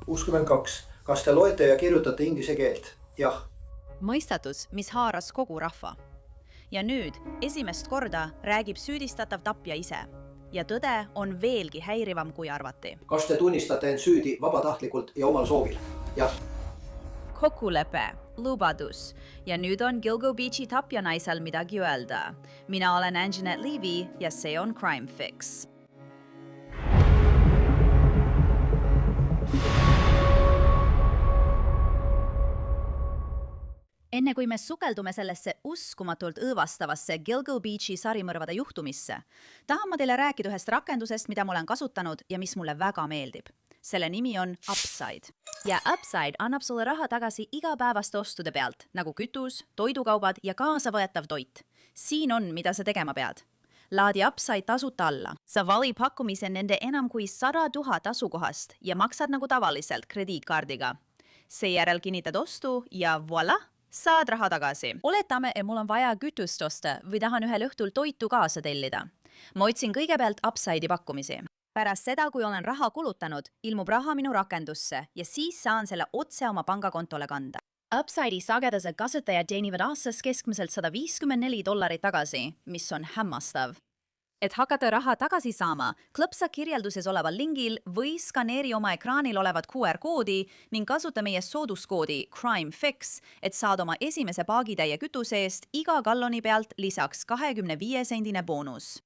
62. Kas te loete ja kirjutate inglise keelt? Jah. Mõistatus, mis haaras kogu rahva. Ja nüüd, esimest korda räägib süüdistatav tapja ise. Ja tõde on veelgi häirivam kui arvati. Kas te tunnistate end süüdi vabatahtlikult ja omal soovil? Jah. Kokkulepe, lubadus. Ja nüüd on Gilgo Beachi tapja naisel midagi öelda. Mina olen Anjanette Levy ja see on Crime Fix. Enne kui me sukeldume sellesse uskumatult õõvastavasse Gilgo Beachi sarimõrvade juhtumisse, tahan ma teile rääkida ühest rakendusest, mida ma olen kasutanud ja mis mulle väga meeldib. Selle nimi on Upside. Ja Upside annab sulle raha tagasi igapäevaste ostude pealt, nagu kütus, toidukaubad ja kaasavõetav toit. Siin on, mida sa tegema pead. Laadi Upside tasuta alla. Sa vali pakkumise nende enam kui 100 000 asukohast ja maksad nagu tavaliselt krediitkaardiga. Seejärel kinnitad ostu ja voila! Saad raha tagasi. Oletame, et mul on vaja kütust osta või tahan ühel õhtul toitu kaasa tellida. Ma otsin kõigepealt Upside'i pakkumisi. Pärast seda, kui olen raha kulutanud, ilmub raha minu rakendusse ja siis saan selle otse oma pangakontole kanda. Upside'i sagedased kasutajad teenivad aastas keskmiselt $154 tagasi, mis on hämmastav. Et hakata raha tagasi saama, klõpsa kirjelduses oleval lingil või skaneeri oma ekraanil olevat QR-koodi ning kasuta meie sooduskoodi Crime Fix, et saad oma esimese paagitäie kütuse eest iga galloni pealt lisaks 25-sendine boonus.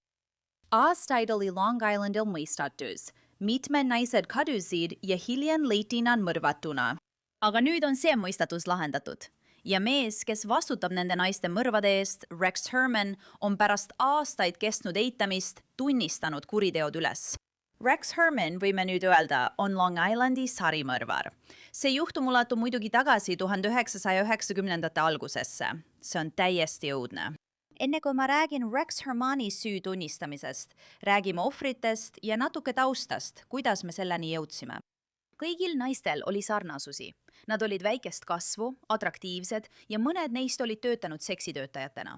Aastaid oli Long Islandil mõistatus. Mitmed naised kadusid ja hiljem leiti nad mõrvatuna. Aga nüüd on see mõistatus lahendatud. Ja mees, kes vastutab nende naiste mõrvade eest, Rex Herman, on pärast aastaid kestnud eitamist tunnistanud kuriteod üles. Rex Herman, võime nüüd öelda, on Long Islandi sarimõrvar. See juhtum ulatub muidugi tagasi 1990-ndate algusesse. See on täiesti õudne. Enne kui ma räägin Rex Hermani süü tunnistamisest, räägime ohvritest ja natuke taustast, kuidas me selleni jõudsime. Kõigil naistel oli sarnasusi. Nad olid väikest kasvu, atraktiivsed ja mõned neist olid töötanud seksitöötajatena.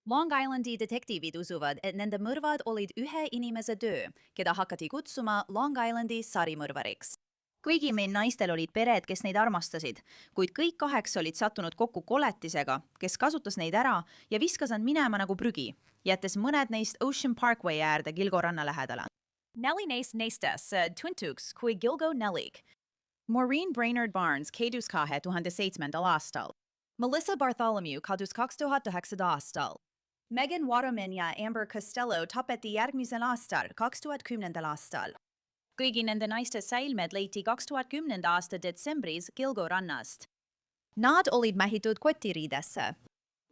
Long Islandi detektiivid usuvad, et nende mõrvad olid ühe inimese töö, keda hakati kutsuma Long Islandi sarimõrvariks. Kõigi meil naistel olid pered, kes neid armastasid, kuid kõik 8 olid sattunud kokku koletisega, kes kasutas neid ära ja viskas nad minema nagu prügi, jättes mõned neist Ocean Parkway äärde Gilgo ranna lähedale. Nellie neistes tuntuks kui Gilgo Nellig. Maureen Brainerd Barnes keedus 2007. aastal. Melissa Bartholomew kadus 2009. aastal. Megan Waterman ja Amber Costello tapeti järgmisel aastal 2010. aastal. Kõigi nende naiste säilmed leiti 2010. aasta detsembris Gilgo rannast. Nad olid mähitud kotiriidesse.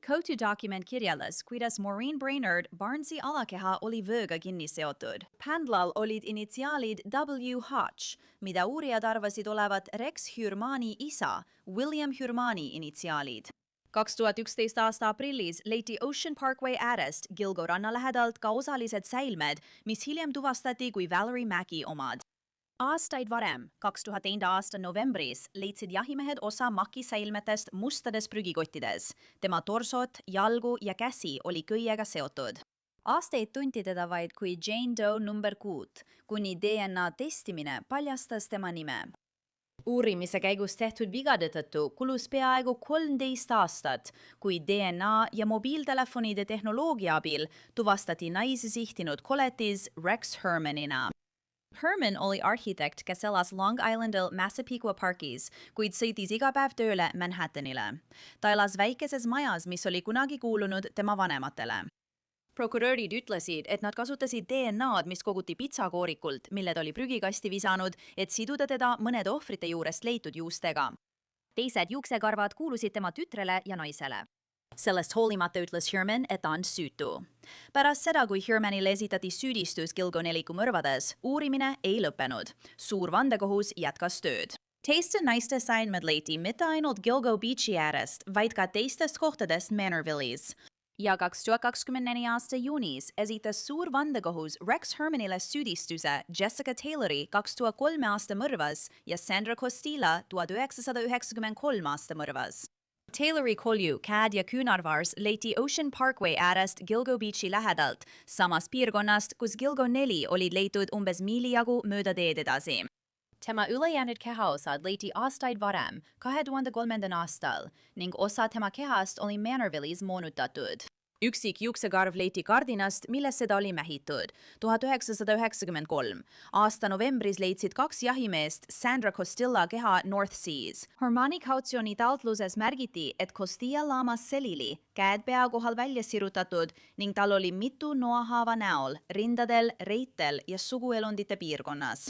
Kotu dokument kirjeldas, kuidas Maureen Brainerd Barnesi alakeha oli vööga kinni seotud. Pandlal olid initsiaalid W. Hodge, mida uurijad arvasid olevat Rex Hermani isa, William Hermani initsiaalid. 2011. aasta aprillis leiti Ocean Parkway äärest Gilgo ranna lähedalt ka osalised säilmed, mis hiljem tuvastati kui Valerie Mackie omad. Aastaid varem, 2002. aasta novembris, leidsid jahimehed osa Mackie säilmetest mustades prügikottides. Tema torsot, jalgu ja käsi oli köiega seotud. Aastaid tunti teda vaid kui Jane Doe nr 6, kuni DNA testimine paljastas tema nime. Uurimise käigus tehtud vigade tõttu kulus peaaegu 13 aastat, kui DNA ja mobiiltelefonide tehnoloogia abil tuvastati naisi sihtinud koletis Rex Hermanina. Herman oli arhitekt, kes elas Long Islandil Massapequa parkis, kuid sõitis iga päev tööle Manhattanile. Ta elas väikeses majas, mis oli kunagi kuulunud tema vanematele. Prokurörid ütlesid, et nad kasutasid DNA-d, mis koguti pitsakoorikult, mille ta oli prügikasti visanud, et siduda teda mõnede ohvrite juurest leitud juustega. Teised juuksekarvad kuulusid tema tütrele ja naisele. Sellest hoolimata ütles Herman, et ta on süütu. Pärast seda, kui Hermanile esitati süüdistus Gilgo Nelliku mõrvades, uurimine ei lõppenud. Suur vandekohus jätkas tööd. Teiste naiste säilmed leiti mitte ainult Gilgo Beachi äärest, vaid ka teistest kohtadest Manorvillis. Ja 2024. aasta juunis esitas suur vandekohus Rex Hermanile süüdistuse Jessica Taylori 2003. aasta mõrvas ja Sandra Costilla 1993. aasta mõrvas. Taylori kolju, käed ja küünarvars leiti Ocean Parkway äärest Gilgo Beachi lähedalt, samas piirkonnast, kus Gilgo 4 olid leitud umbes miili jagu mööda teed edasi. Tema ülejäänud kehaosad leiti aastaid varem, 2003. aastal, ning osa tema kehast oli Manorvillis moonutatud. Üksik juuksekarv leiti kardinast, millesse ta oli mähitud, 1993. Aasta novembris leidsid 2 jahimeest Sandra Costilla keha North Seas. Hermanni kautsjoni taotluses märgiti, et Costilla laamas selili, käed pea kohal välja sirutatud ning tal oli mitu noahaava näol, rindadel, reitel ja suguelundite piirkonnas.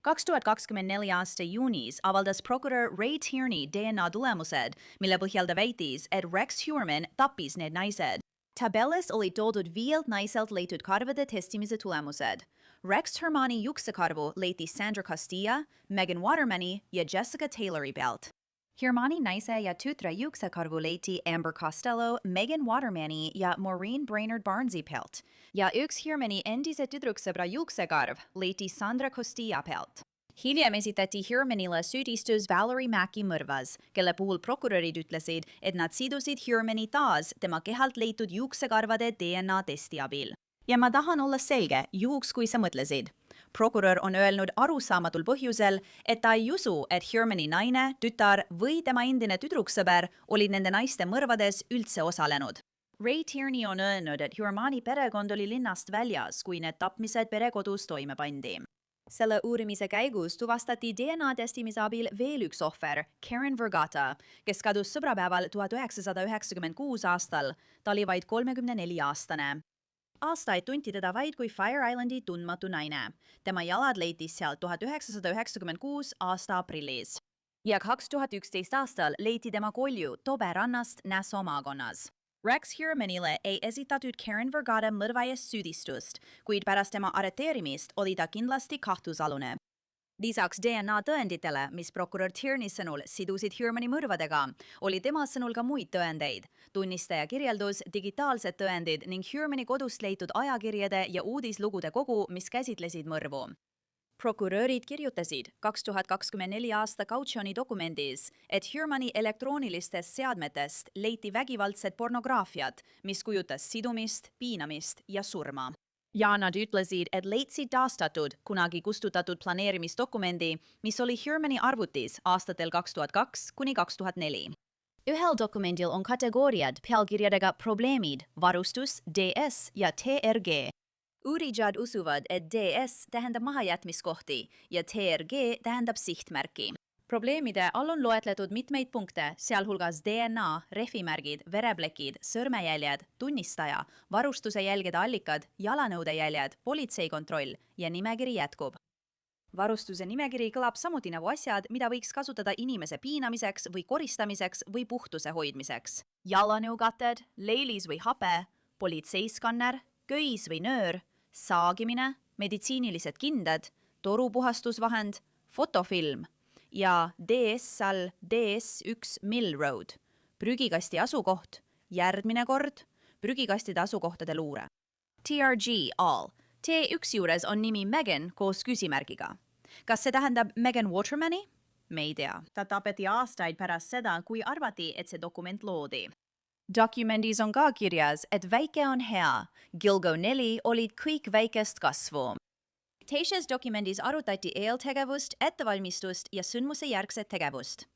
2024. aasta juunis avaldas prokurör Ray Tierney DNA tulemused, mille põhjal ta väitis, et Rex Heuermann tappis need naised. Tabelis oli toodud 5 naiselt leitud karvade testimise tulemused. Rex Hermanni juuksekarvu leiti Sandra Costilla, Megan Watermani ja Jessica Taylori pealt. Hermanni naise ja tütre juuksekarvu leiti Amber Costello, Megan Watermani ja Maureen Brainerd Barnesi pealt. Ja üks Hermanni endise tüdruksõbra juuksekarv leiti Sandra Costilla pealt. Hiljem esitati Heuermannile süüdistus Valerie Macki mõrvas, kelle puhul prokurörid ütlesid, et nad sidusid Heuermanni taas tema kehalt leitud juuksekarvade DNA testi abil. Ja ma tahan olla selge, juhuks kui sa mõtlesid. Prokurör on öelnud arusaamatul põhjusel, et ta ei usu, et Heuermanni naine, tütar või tema endine tüdruksõber olid nende naiste mõrvades üldse osalenud. Ray Tierney on öelnud, et Heuermanni perekond oli linnast väljas, kui need tapmised perekodus toime pandi. Selle uurimise käigus tuvastati DNA testimise abil veel üks ohver, Karen Vergata, kes kadus sõbrapäeval 1996 aastal. Ta oli vaid 34-aastane. Aastaid tunti teda vaid kui Fire Islandi tundmatu naine. Tema jalad leitis sealt 1996 aasta aprillis. Ja 2011 aastal leiti tema kolju Tobe rannast Nassau maakonnas. Rex Heuermannile ei esitatud Karen Vergata mõrva eest süüdistust, kuid pärast tema arreteerimist oli ta kindlasti kahtlusalune. Lisaks DNA tõenditele, mis prokurör Tierney sõnul sidusid Heuermanni mõrvadega, oli tema sõnul ka muid tõendeid. Tunnistaja kirjeldus, digitaalsed tõendid ning Heuermanni kodust leitud ajakirjade ja uudislugude kogu, mis käsitlesid mõrvu. Prokurörid kirjutasid 2024 aasta kautsjoni dokumendis, et Heuermanni elektroonilistest seadmetest leiti vägivaldset pornograafiat, mis kujutas sidumist, piinamist ja surma. Ja nad ütlesid, et leidsid taastatud kunagi kustutatud planeerimisdokumendi, mis oli Heuermanni arvutis aastatel 2002 kuni 2004. Ühel dokumendil on kategooriad pealkirjadega probleemid, varustus, DS ja TRG. Uurijad usuvad, et DS tähendab mahajätmiskohti ja TRG tähendab sihtmärki. Probleemide all on loetletud mitmeid punkte, sealhulgas DNA, rehvimärgid, vereplekid, sõrmejäljed, tunnistaja, varustuse jälgede allikad, jalanõudejäljed, politseikontroll ja nimekiri jätkub. Varustuse nimekiri kõlab samuti nagu asjad, mida võiks kasutada inimese piinamiseks või koristamiseks või puhtuse hoidmiseks. Jalanõukatted, leilis või hape, politseiskanner, köis või nöör, saagimine, meditsiinilised kindad, torupuhastusvahend, fotofilm ja DS all DS1 Mill Road, prügikasti asukoht, järgmine kord, prügikastide asukohtade luure. TRG all. T1 juures on nimi Megan koos küsimärgiga. Kas see tähendab Megan Watermani? Me ei tea. Ta tapeti aastaid pärast seda, kui arvati, et see dokument loodi. Dokumendis on ka kirjas, et väike on hea. Gilgo 4 olid kõik väikest kasvu. Teises dokumendis arutati eeltegevust, ettevalmistust ja sündmuse järgset tegevust.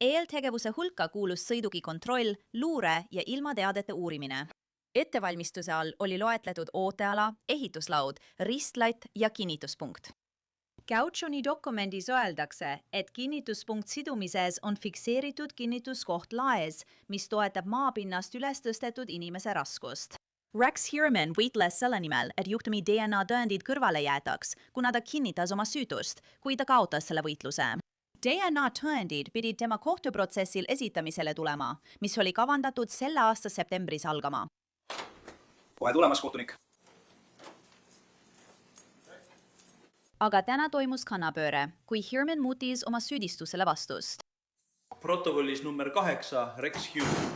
Eeltegevuse hulka kuulus sõiduki kontroll, luure ja ilmateadete uurimine. Ettevalmistuse all oli loetletud ooteala, ehituslaud, ristlatt ja kinnituspunkt. Kautsjoni dokumendis öeldakse, et kinnituspunkt sidumises on fikseeritud kinnituskoht laes, mis toetab maapinnast üles tõstetud inimese raskust. Rex Heuermann võitles selle nimel, et juhtumi DNA tõendid kõrvale jäetaks, kuna ta kinnitas oma süütust, kui ta kaotas selle võitluse. DNA tõendid pidid tema kohtuprotsessil esitamisele tulema, mis oli kavandatud selle aasta septembris algama. Kohe tulemas, kohtunik. Aga täna toimus kannapööre, kui Heuermann muutis oma süüdistusele vastust. Protokollis number 8, Rex Heuermann.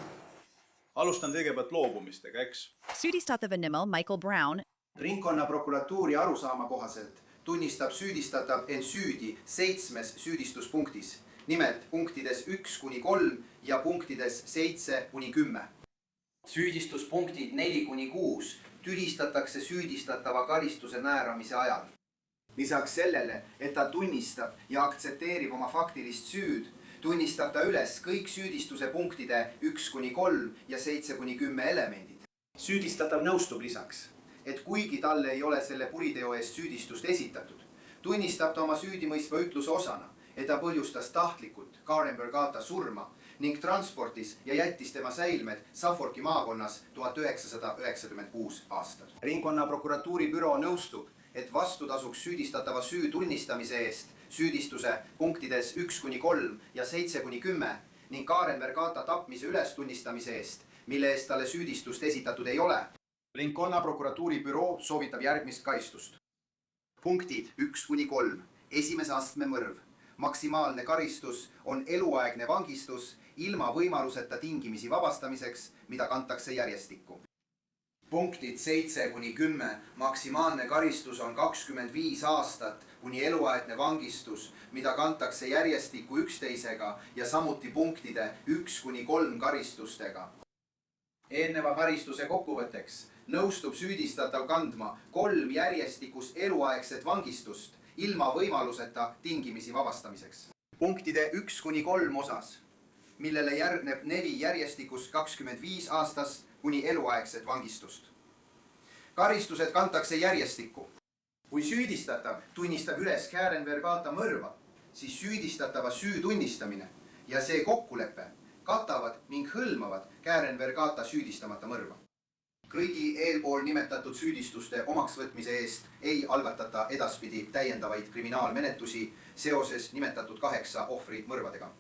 Alustan kõigepealt loobumistega, eks? Süüdistatava nimel Michael Brown. Ringkonnaprokuratuuri arusaama kohaselt tunnistab süüdistatav end süüdi 7 süüdistuspunktis, nimelt punktides 1-3 ja punktides 7-10. Süüdistuspunktid 4-6 tühistatakse süüdistatava karistuse määramise ajal. Lisaks sellele, et ta tunnistab ja aktsepteerib oma faktilist süüd, tunnistab ta üles kõik süüdistuse punktide 1-3 ja 7-10 elemendid. Süüdistatav nõustub lisaks, et kuigi talle ei ole selle kuriteo eest süüdistust esitatud, tunnistab ta oma süüdimõistva ütluse osana, et ta põhjustas tahtlikult Karen Vergata surma ning transportis ja jättis tema säilmed Suffolki maakonnas 1996 aastal. Ringkonnaprokuratuuri büroo nõustub, et vastutasuks süüdistatava süü tunnistamise eest süüdistuse punktides 1-3 ja 7-10 ning Karen Vergata tapmise ülestunnistamise eest, mille eest talle süüdistust esitatud ei ole. Ringkonnaprokuratuuri büroo soovitab järgmist karistust. Punktid 1-3. Esimese astme mõrv. Maksimaalne karistus on eluaegne vangistus ilma võimaluseta tingimisi vabastamiseks, mida kantakse järjestikku. Punktid 7-10. Maksimaalne karistus on 25 aastat kuni eluaegne vangistus, mida kantakse järjestikku üksteisega ja samuti punktide 1-3 karistustega. Eelneva karistuse kokkuvõtteks nõustub süüdistatav kandma 3 järjestikus eluaegset vangistust ilma võimaluseta tingimisi vabastamiseks. Punktide 1-3 osas, millele järgneb 4 järjestikus 25 aastast kuni eluaegset vangistust. Karistused kantakse järjestikku. Kui süüdistatav tunnistab üles Karen Vergata mõrva, siis süüdistatava süü tunnistamine ja see kokkulepe katavad ning hõlmavad Karen Vergata süüdistamata mõrva. Kõigi eelpool nimetatud süüdistuste omaksvõtmise eest ei algatata edaspidi täiendavaid kriminaalmenetlusi seoses nimetatud 8 ohvri mõrvadega.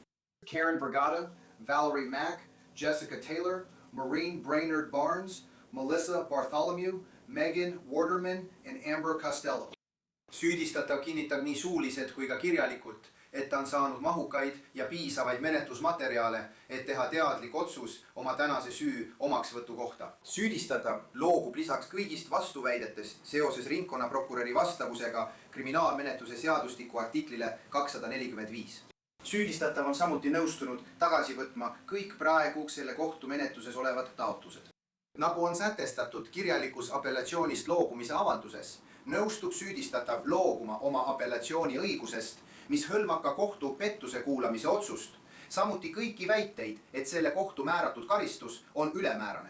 Karen Vergata, Valerie Mack, Jessica Taylor, Maureen Brainerd Barnes, Melissa Bartholomew, Megan Waterman and Amber Costello. Süüdistatav kinnitab nii suuliselt kui ka kirjalikult, et ta on saanud mahukaid ja piisavaid menetlusmaterjale, et teha teadlik otsus oma tänase süü omaksvõtu kohta. Süüdistatav loobub lisaks kõigist vastuväidetest seoses ringkonnaprokuröri vastavusega kriminaalmenetluse seadustiku artiklile 245. Süüdistatav on samuti nõustunud tagasi võtma kõik praegu selle kohtumenetluses olevad taotlused. Nagu on sätestatud kirjalikus apellatsioonist loobumise avalduses, nõustub süüdistatav loobuma oma apellatsiooni õigusest, mis hõlmab ka kohtu pettuse kuulamise otsust, samuti kõiki väiteid, et selle kohtu määratud karistus on ülemäärane.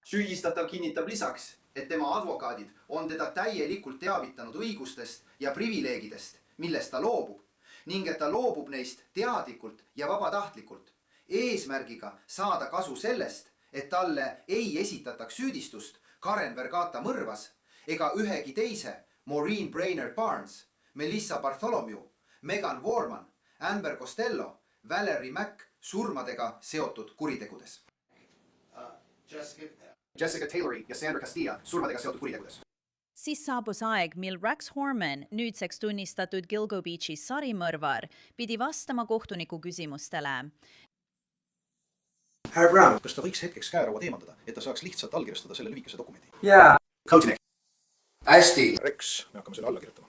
Süüdistatav kinnitab lisaks, et tema advokaadid on teda täielikult teavitanud õigustest ja privileegidest, millest ta loobub, ning et ta loobub neist teadlikult ja vabatahtlikult, eesmärgiga saada kasu sellest, et talle ei esitataks süüdistust Karen Vergata mõrvas ega ühegi teise Maureen Brainerd Barnes, Melissa Bartholomew, Megan Warman, Amber Costello, Valerie Mack surmadega seotud kuritegudes. Jessica Taylori ja Sandra Castilla surmadega seotud kuritegudes. Siis saabus aeg, mil Rex Horman, nüüdseks tunnistatud Gilgo Beachi sarimõrvar, pidi vastama kohtuniku küsimustele. Härra Brown, kas ta võiks hetkeks käerauad eemaldada, et ta saaks lihtsalt allkirjastada selle lühikese dokumendi? Jaa. Coaching. Hästi. Rex, me hakkame selle alla kirjutama.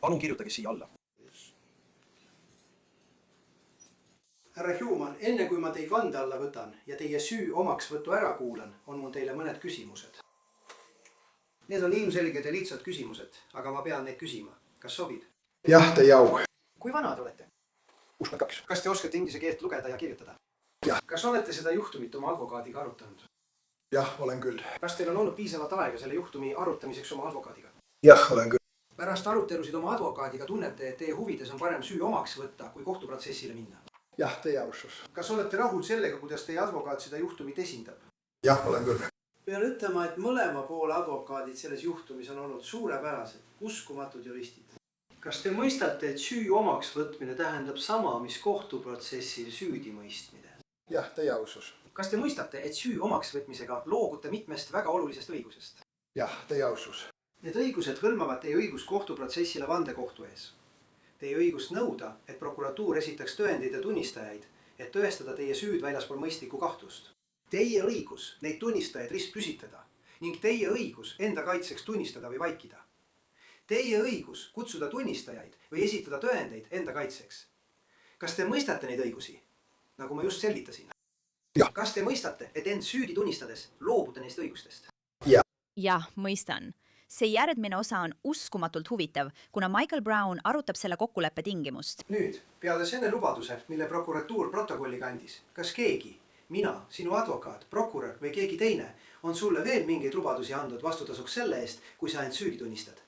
Palun kirjutage siia alla. Härra Human, enne kui ma teid vande alla võtan ja teie süü omaksvõtu ära kuulan, on mul teile mõned küsimused. Need on ilmselged ja lihtsad küsimused, aga ma pean neid küsima. Kas sobid? Jah, teie au. Kui vanad olete? 62. Kas te oskate inglise keelt lugeda ja kirjutada? Jah. Kas olete seda juhtumit oma advokaadiga arutanud? Jah, olen küll. Kas teil on olnud piisavat aega selle juhtumi arutamiseks oma advokaadiga? Jah, olen küll. Pärast arutelusid oma advokaadiga tunnete, et teie huvides on parem süü omaks võtta, kui kohtuprotsessile minna. Jah, teie aussus. Kas olete rahul sellega, kuidas teie advokaat seda juhtumit esindab? Jah, olen küll. Pean ütlema, et mõlema poole advokaadid selles juhtumis on olnud suurepärased, uskumatud juristid. Kas te mõistate, et süü omaks võtmine tähendab sama, mis kohtuprotsessil süüdi mõistmine? Jah, teie aussus. Kas te mõistate, et süü omaks võtmisega loogute mitmest väga olulisest õigusest? Jah, teie aussus. Need õigused hõlmavad teie õigust kohtuprotsessile vandekohtu ees. Teie õigust nõuda, et prokuratuur esitaks tõendeid ja tunnistajaid, et tõestada teie süüd väljaspool mõistlikku kahtlust. Teie õigus neid tunnistajaid ristpüsitada ning teie õigus enda kaitseks tunnistada või vaikida. Teie õigus kutsuda tunnistajaid või esitada tõendeid enda kaitseks. Kas te mõistate neid õigusi, nagu ma just selgitasin? kas te mõistate, et end süüdi tunnistades loobute neist õigustest? jah, mõistan. See järgmine osa on uskumatult huvitav, kuna Michael Brown arutab selle kokkuleppe tingimust. Nüüd, peale selle lubaduse, mille prokuratuur protokolliga andis, kas keegi, mina, sinu advokaat, prokurör või keegi teine, on sulle veel mingeid lubadusi andnud vastutasuks selle eest, kui sa end süüdi tunnistad?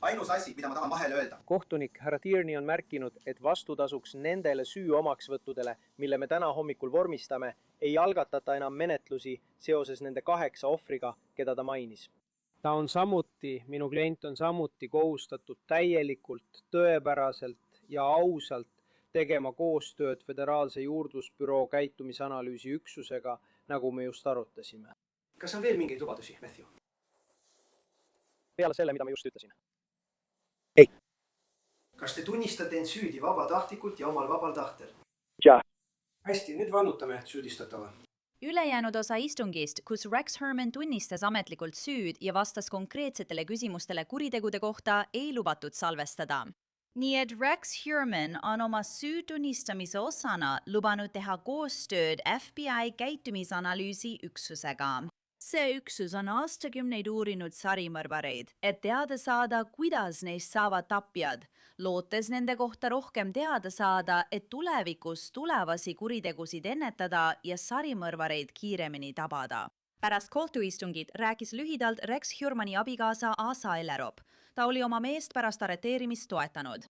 ainus asi, mida ma tahan vahele öelda. Kohtunik härra Tierney on märkinud, et vastutasuks nendele süü omaksvõttudele, mille me täna hommikul vormistame, ei algatata enam menetlusi seoses nende 8 ohvriga, keda ta mainis. Minu klient on samuti kohustatud täielikult, tõepäraselt ja ausalt tegema koostööd Föderaalse juurdlusbüroo käitumisanalüüsi üksusega, nagu me just arutasime. Kas on veel mingeid lubadusi, Matthew? Peale selle, mida ma just ütlesin. Kas te tunnistate end süüdi vabatahtlikult ja omal vabal tahtel? Jah. Hästi, nüüd vannutame süüdistatava. Ülejäänud osa istungist, kus Rex Herman tunnistas ametlikult süüd ja vastas konkreetsetele küsimustele kuritegude kohta, ei lubatud salvestada. Nii et Rex Herman on oma süü tunnistamise osana lubanud teha koostööd FBI käitumisanalüüsi üksusega. See üksus on aastakümneid uurinud sarimõrvareid, et teada saada, kuidas neist saavad tapjad, lootes nende kohta rohkem teada saada, et tulevikus tulevasi kuritegusid ennetada ja sarimõrvareid kiiremini tabada. Pärast kohtuistungit rääkis lühidalt Rex Hermani abikaasa Asa Ellerop. Ta oli oma meest pärast arreteerimist toetanud.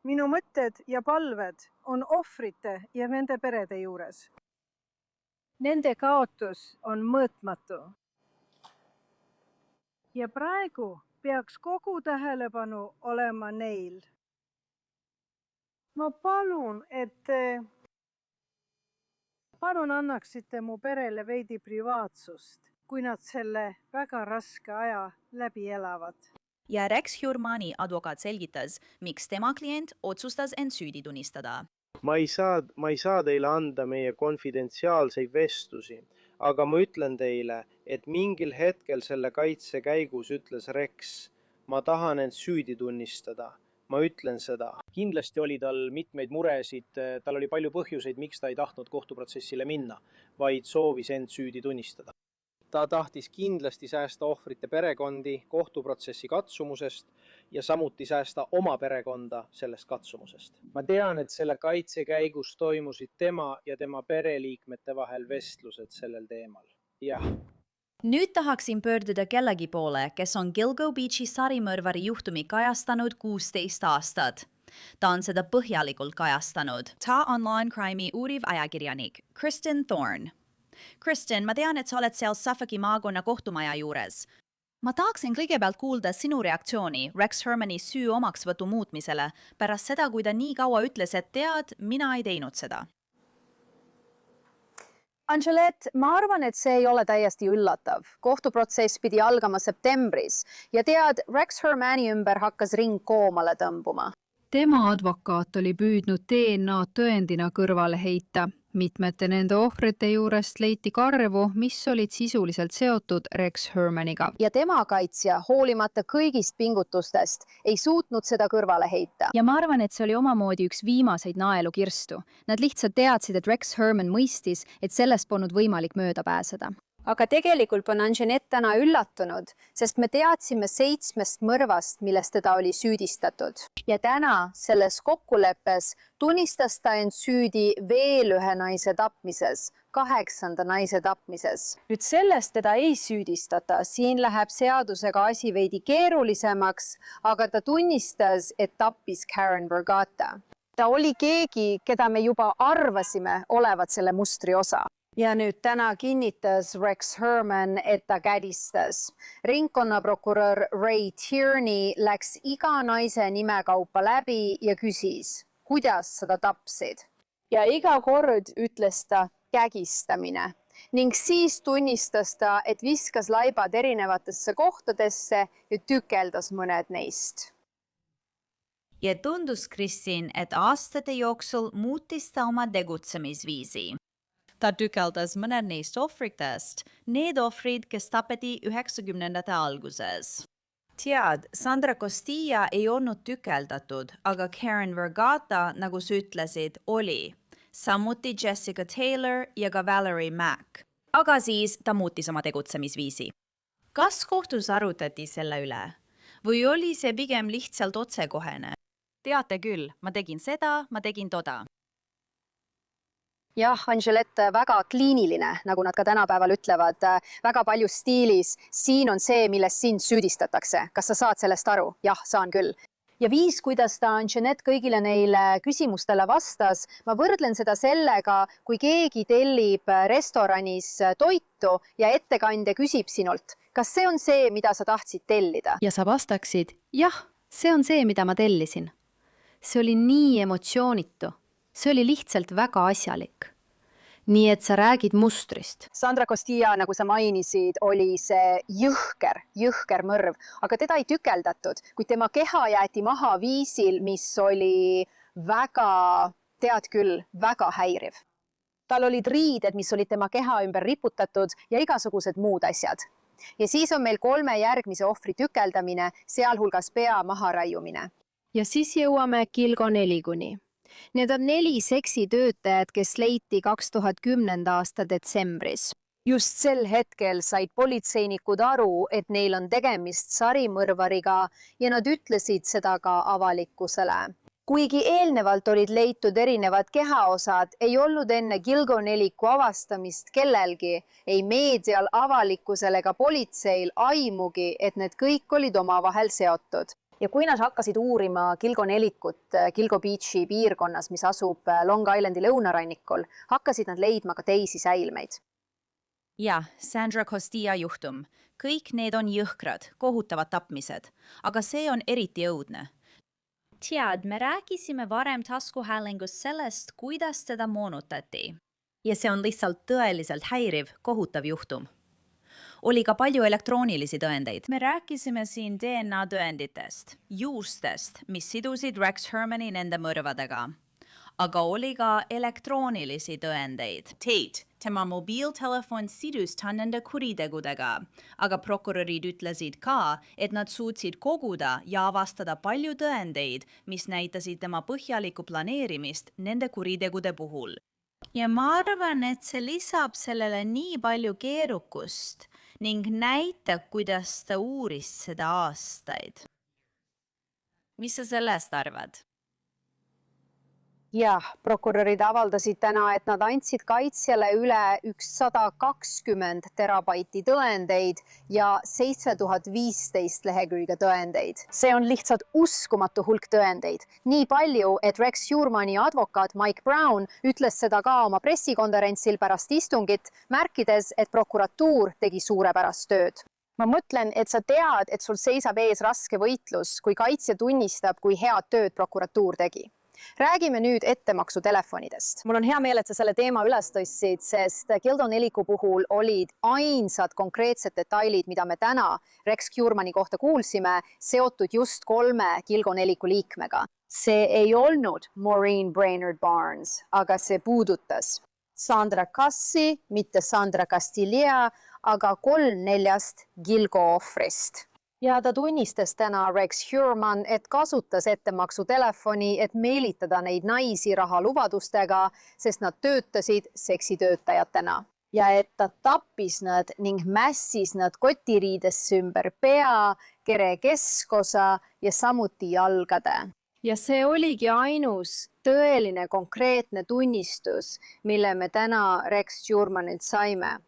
Minu mõtted ja palved on ohvrite ja nende perede juures. Nende kaotus on mõõtmatu. Ja praegu peaks kogu tähelepanu olema neil. Ma palun, et annaksite mu perele veidi privaatsust, kui nad selle väga raske aja läbi elavad. Ja Rex Hermani advokaat selgitas, miks tema klient otsustas end süüdi tunnistada. Ma ei saa teile anda meie konfidentsiaalseid vestlusi, aga ma ütlen teile, et mingil hetkel selle kaitse käigus ütles Rex, ma tahan end süüdi tunnistada. Ma ütlen seda. Kindlasti oli tal mitmeid muresid, tal oli palju põhjuseid, miks ta ei tahtnud kohtuprotsessile minna, vaid soovis end süüdi tunnistada. Ta tahtis kindlasti säästa ohvrite perekondi kohtuprotsessi katsumusest ja samuti säästa oma perekonda sellest katsumusest. Ma tean, et selle kaitse käigus toimusid tema ja tema pereliikmete vahel vestlused sellel teemal. Jah. Nüüd tahaksin pöörduda kellegi poole, kes on Gilgo Beachi sarimõrvari juhtumi kajastanud 16 aastat. Ta on seda põhjalikult kajastanud. Ta on Law and Crime'i uuriv ajakirjanik Kristen Thorne. Kristen, ma tean, et sa oled seal Suffolki maakonna kohtumaja juures. Ma tahaksin kõigepealt kuulda sinu reaktsiooni Rex Hermani süü omaksvõtu muutmisele pärast seda, kui ta nii kaua ütles, et tead, mina ei teinud seda. Angelette, ma arvan, et see ei ole täiesti üllatav. Kohtuprotsess pidi algama septembris ja tead, Rex Hermani ümber hakkas ring koomale tõmbuma. Tema advokaat oli püüdnud DNA tõendina kõrvale heita. Mitmete nende ohvrite juurest leiti karvu, mis olid sisuliselt seotud Rex Hermaniga. Ja tema kaitsja, hoolimata kõigist pingutustest, ei suutnud seda kõrvale heita. Ja ma arvan, et see oli omamoodi üks viimaseid naelu kirstu. Nad lihtsalt teadsid, et Rex Herman mõistis, et sellest polnud võimalik mööda pääseda. Aga tegelikult on Anjanette täna üllatunud, sest me teadsime 7 mõrvast, millest teda oli süüdistatud. Ja täna selles kokkuleppes tunnistas ta end süüdi veel ühe naise tapmises, 8. naise tapmises. Nüüd sellest teda ei süüdistata, siin läheb seadusega asi veidi keerulisemaks, aga ta tunnistas, et tappis Karen Vergata. Ta oli keegi, keda me juba arvasime olevat selle mustri osa. Ja nüüd täna kinnitas Rex Herman, et ta kädistas. Ringkonnaprokurör Ray Tierney läks iga naise nimekaupa läbi ja küsis, kuidas seda tapsid. Ja iga kord ütles ta kägistamine. Ning siis tunnistas ta, et viskas laibad erinevatesse kohtadesse ja tükeldas mõned neist. Ja tundus Kristin, et aastate jooksul muutis ta oma tegutsemisviisi. Ta tükeldas mõned neist ohvritest, need ohvrid, kes tapeti 90ndate alguses. Tead, Sandra Costilla ei olnud tükeldatud, aga Karen Vergata, nagu sa ütlesid, oli. samuti Jessica Taylor ja ka Valerie Mack. Aga siis ta muutis oma tegutsemisviisi. Kas kohtus arutati selle üle? Või oli see pigem lihtsalt otsekohene? Teate küll, ma tegin seda, ma tegin toda. Jah, Angelette, väga kliiniline, nagu nad ka tänapäeval ütlevad, väga palju stiilis. Siin on see, milles sind süüdistatakse. Kas sa saad sellest aru? Jah, saan küll. Ja viis, kuidas ta Angelette kõigile neile küsimustele vastas, ma võrdlen seda sellega, kui keegi tellib restoranis toitu ja ettekandja küsib sinult, kas see on see, mida sa tahtsid tellida? Ja sa vastaksid, jah, see on see, mida ma tellisin. See oli nii emotsioonitu. See oli lihtsalt väga asjalik. Nii et sa räägid mustrist. Sandra Costilla, nagu sa mainisid, oli see jõhker mõrv, aga teda ei tükeldatud, kui tema keha jäeti maha viisil, mis oli väga, tead küll, väga häiriv. Tal olid riided, mis olid tema keha ümber riputatud ja igasugused muud asjad. Ja siis on meil 3 järgmise ohvri tükeldamine, sealhulgas pea maharaiumine. Ja siis jõuame Gilgo 4-kuni. Need on 4 seksitöötajad, kes leiti 2010. aasta detsembris. Just sel hetkel said politseinikud aru, et neil on tegemist sarimõrvariga ja nad ütlesid seda ka avalikkusele. Kuigi eelnevalt olid leitud erinevad kehaosad, ei olnud enne Gilgo 4 avastamist kellelgi, ei meedial, avalikkusel ega politseil aimugi, et need kõik olid omavahel seotud. Ja kui nad hakkasid uurima Gilgo 4-kut Gilgo Beachi piirkonnas, mis asub Long Islandi lõunarannikul, hakkasid nad leidma ka teisi säilmeid. Ja, Sandra Costilla juhtum. Kõik need on jõhkrad, kohutavad tapmised, aga see on eriti õudne. Tead, me rääkisime varem taskuhäälingust sellest, kuidas seda moonutati. Ja see on lihtsalt tõeliselt häiriv, kohutav juhtum. Oli ka palju elektroonilisi tõendeid. Me rääkisime siin DNA tõenditest, juustest, mis sidusid Rex Hermani nende mõrvadega. Aga oli ka elektroonilisi tõendeid. Tate, tema mobiiltelefon sidus ta nende kuritegudega, aga prokurörid ütlesid ka, et nad suutsid koguda ja avastada palju tõendeid, mis näitasid tema põhjalikku planeerimist nende kuritegude puhul. Ja ma arvan, et see lisab sellele nii palju keerukust ning näitab, kuidas ta uuris seda aastaid. Mis sa sellest arvad? Jah, prokurörid avaldasid täna, et nad andsid kaitsjale üle 120 terabaiti tõendeid ja 7015 lehekülge tõendeid. See on lihtsalt uskumatu hulk tõendeid. Nii palju, et Rex Hurmani advokaat Mike Brown ütles seda ka oma pressikonverentsil pärast istungit, märkides, et prokuratuur tegi suurepärast tööd. Ma mõtlen, et sa tead, et sul seisab ees raske võitlus, kui kaitsja tunnistab, kui head tööd prokuratuur tegi. Räägime nüüd ettemaksu-telefonidest. Mul on hea meel, et sa selle teema üles tõstsid, sest Gilgo 4 puhul olid ainsad konkreetsed detailid, mida me täna Rex Hurmani kohta kuulsime, seotud just 3 Gilgo 4 liikmega. See ei olnud Maureen Brainerd Barnes, aga see puudutas Sandra Cassi, mitte Sandra Castilla, aga 3-4 Gilgo ohvrist. Ja ta tunnistas täna Rex Hurman, et kasutas ettemaksutelefoni, et meelitada neid naisi rahalubadustega, sest nad töötasid seksitöötajatena. Ja et ta tappis nad ning mässis nad kotiriidesse ümber pea, kere keskosa ja samuti jalgade. Ja see oligi ainus tõeline konkreetne tunnistus, mille me täna Rex Hurmanilt saime.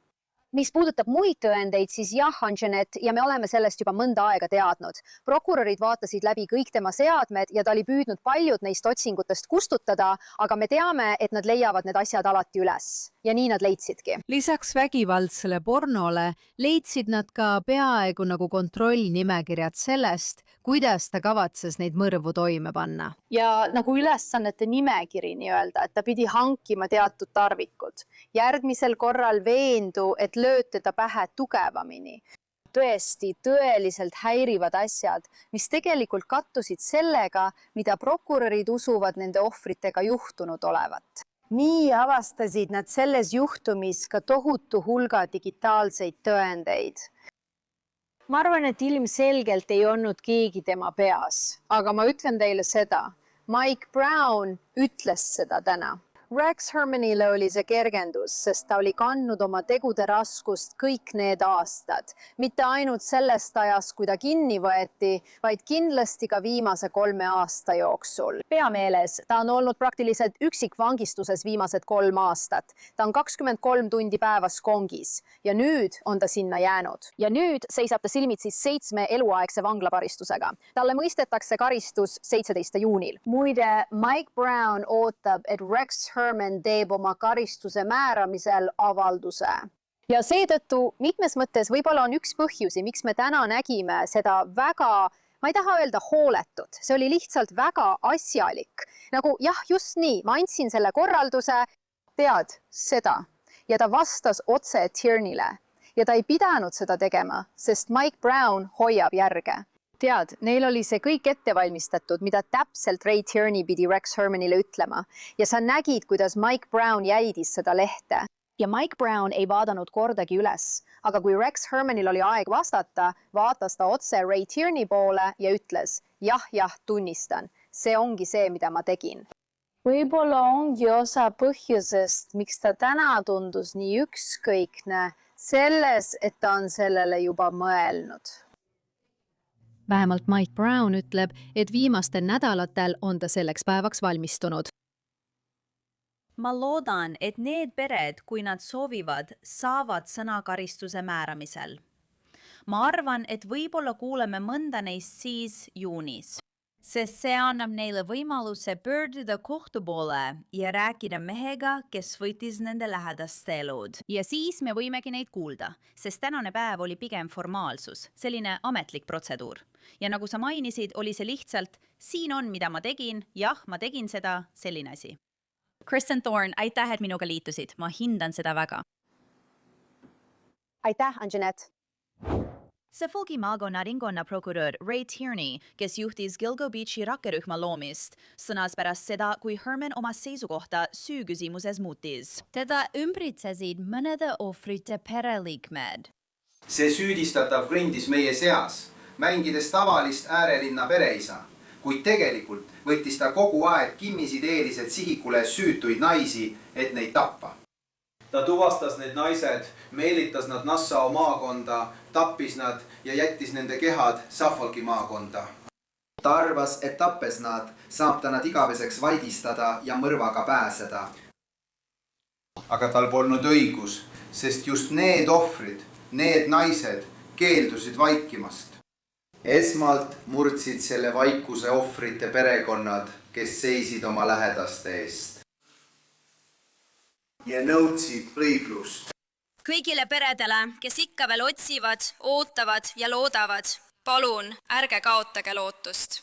Mis puudutab muid tõendeid, siis jah, Anjanette, ja me oleme sellest juba mõnda aega teadnud. Prokurörid vaatasid läbi kõik tema seadmed ja ta oli püüdnud paljud neist otsingutest kustutada, aga me teame, et nad leiavad need asjad alati üles. Ja nii nad leidsidki. Lisaks vägivaldsele pornole leidsid nad ka peaaegu nagu kontrollnimekirjad sellest, kuidas ta kavatses neid mõrvu toime panna. Ja nagu ülesannete nimekiri nii-öelda, et ta pidi hankima teatud tarvikud. Järgmisel korral veendu, et lööd teda pähe tugevamini. Tõesti, tõeliselt häirivad asjad, mis tegelikult kattusid sellega, mida prokurörid usuvad nende ohvritega juhtunud olevat. Nii avastasid nad selles juhtumis ka tohutu hulga digitaalseid tõendeid. Ma arvan, et ilmselgelt ei olnud keegi tema peas, aga ma ütlen teile seda. Mike Brown ütles seda täna. Rex Hermanile oli see kergendus, sest ta oli kandnud oma tegude raskust kõik need aastad. Mitte ainult sellest ajast, kui ta kinni võeti, vaid kindlasti ka viimase 3 aasta jooksul. Peameeles, ta on olnud praktiliselt üksikvangistuses viimased 3 aastat. Ta on 23 tundi päevas kongis ja nüüd on ta sinna jäänud. Ja nüüd seisab ta silmitsi 7 eluaegse vanglaparistusega. Talle mõistetakse karistus 17. juunil. Muide, Mike Brown ootab, et Rex Herman teeb oma karistuse määramisel avalduse. Ja seetõttu mitmes mõttes võib-olla on üks põhjusi, miks me täna nägime seda väga, ma ei taha öelda hooletut, see oli lihtsalt väga asjalik. Nagu jah, just nii, ma andsin selle korralduse, tead seda. Ja ta vastas otse Tierney'le. Ja ta ei pidanud seda tegema, sest Mike Brown hoiab järge. Tead, neil oli see kõik ette valmistatud, mida täpselt Ray Tierney pidi Rex Hermanile ütlema. Ja sa nägid, kuidas Mike Brown jäidis seda lehte. Ja Mike Brown ei vaadanud kordagi üles. Aga kui Rex Hermanil oli aeg vastata, vaatas ta otse Ray Tierney poole ja ütles, jah, tunnistan. See ongi see, mida ma tegin. Võib-olla ongi osa põhjusest, miks ta täna tundus nii ükskõikne, selles, et ta on sellele juba mõelnud. Vähemalt Mike Brown ütleb, et viimastel nädalatel on ta selleks päevaks valmistunud. Ma loodan, et need pered, kui nad soovivad, saavad sõnakaristuse määramisel. Ma arvan, et võib-olla kuuleme mõnda neist siis juunis. Sest see annab neile võimaluse pöörduda kohtu poole ja rääkida mehega, kes võttis nende lähedaste elud. Ja siis me võimegi neid kuulda, sest tänane päev oli pigem formaalsus, selline ametlik protseduur. Ja nagu sa mainisid, oli see lihtsalt, siin on, mida ma tegin, jah, ma tegin seda, selline asi. Kristen Thorne, aitäh, et minuga liitusid. Ma hindan seda väga. Aitäh, Anjanette. See Fulgi-Mago naringonna prokurör Ray Tierney, kes juhtis Gilgo Beachi rakkerühma loomist, sõnas pärast seda, kui Herman oma seisukohta süüküsimuses muutis. Teda ümbritsesid mõnede ohvrite pereliikmed. See süüdistatav grindis meie seas, mängides tavalist äärelinna pereisa, kuid tegelikult võttis ta kogu aeg kimmisideelised sihikule süütuid naisi, et neid tappa. Ta tuvastas need naised, meelitas nad Nassau maakonda, tappis nad ja jättis nende kehad Suffolki maakonda. Ta arvas, et tappes nad, saab ta nad igaveseks vaidistada ja mõrvaga pääseda. Aga tal polnud õigus, sest just need ohvrid, need naised keeldusid vaikimast. Esmalt murdsid selle vaikuse ohvrite perekonnad, kes seisid oma lähedaste eest. Ja nõudsid õiglust. Kõigile peredele, kes ikka veel otsivad, ootavad ja loodavad, palun ärge kaotage lootust.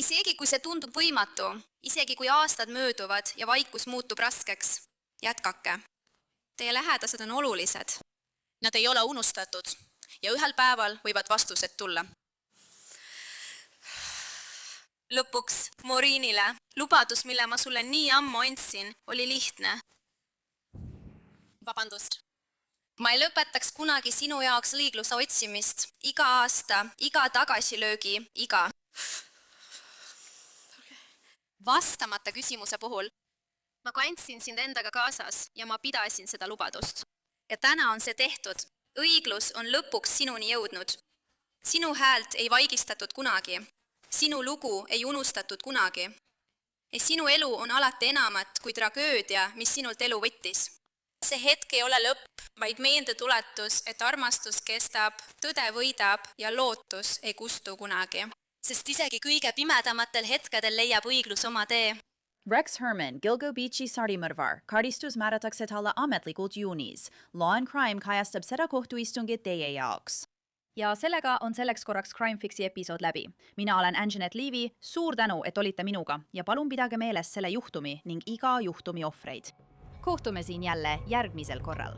Isegi kui see tundub võimatu, isegi kui aastad mööduvad ja vaikus muutub raskeks, jätkake. Teie lähedased on olulised. Nad ei ole unustatud ja ühel päeval võivad vastused tulla. Lõpuks Maureenile lubadus, mille ma sulle nii ammu andsin, oli lihtne. Vabandust. Ma ei lõpetaks kunagi sinu jaoks õigluse otsimist. Iga aasta, iga tagasilöögi, iga. Vastamata küsimuse puhul. Ma kandsin sind endaga kaasas ja ma pidasin seda lubadust. Ja täna on see tehtud. Õiglus on lõpuks sinuni jõudnud. Sinu häält ei vaigistatud kunagi. Sinu lugu ei unustatud kunagi. Ja sinu elu on alati enamat kui tragöödia, mis sinult elu võttis. See hetk ei ole lõpp, vaid meelde tuletus, et armastus kestab, tõde võidab ja lootus ei kustu kunagi. Sest isegi kõige pimedamatel hetkedel leiab õiglus oma tee. Rex Herman, Gilgo Beachi sarimõrvar, karistus määratakse talle ametlikult juunis. Law and Crime kajastab seda kohtuistungit teie jaoks. Ja sellega on selleks korraks CrimeFixi episood läbi. Mina olen Anjanette Levy, suur tänu, et olite minuga ja palun pidage meeles selle juhtumi ning iga juhtumi ohvreid. Kohtume siin jälle järgmisel korral.